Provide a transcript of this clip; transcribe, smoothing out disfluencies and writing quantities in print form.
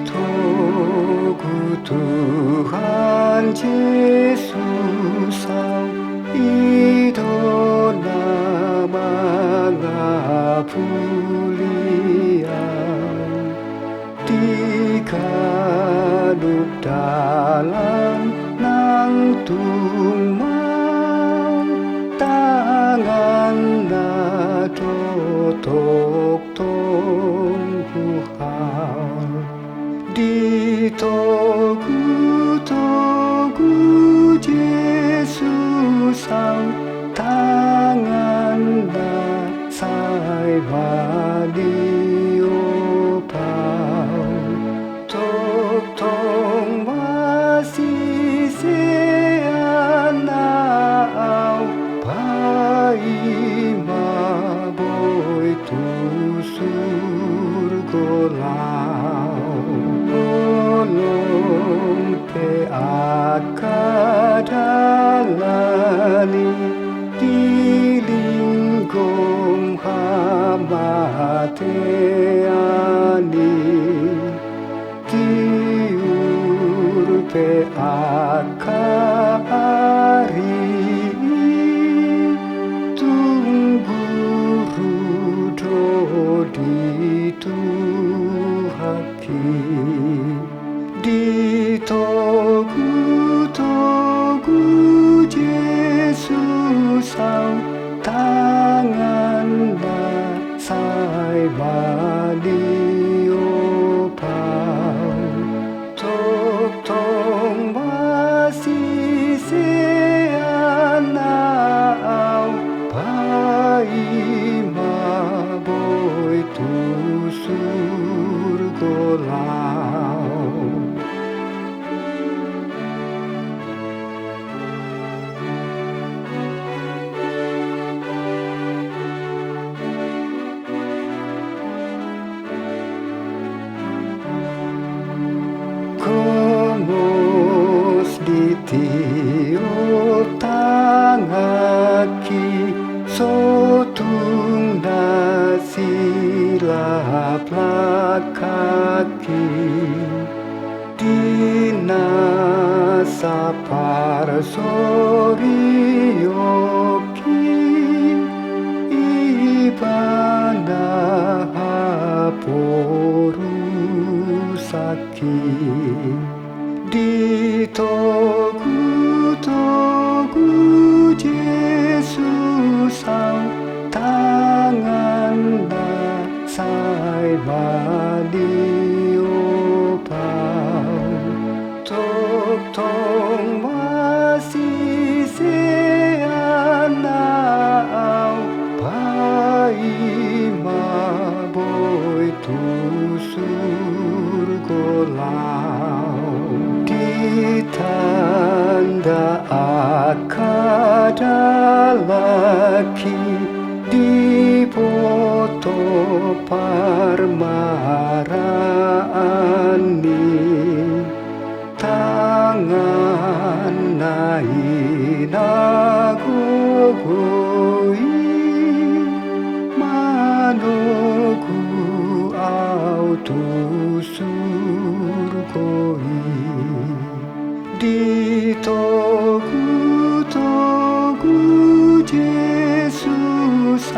Ditoku Tuhan Yesus idona mangapulian dikaduk dalam nang tumang tangan na totok tongkuhan di togu Yesus tangan na sai madiopau tok tong masih seanau pai maboy tusur golau olong pe akadalani dilinggong hamateani tiur pe akari tungguru dodi tuhaki di togu Yesus tangan na sai madiopau tok tong masih seanau pai maboy tusur golau komos ditiup tangaki sotung silap kaki dinasa parsorioki ibadah porusaki di togu Yesus tangan na sai madiopau tok tong masih seanau pai maboy tusur golau ditanda akadalaki di poto parmaraani tangan na inagogoi manogu au tusur koi di togu Yesus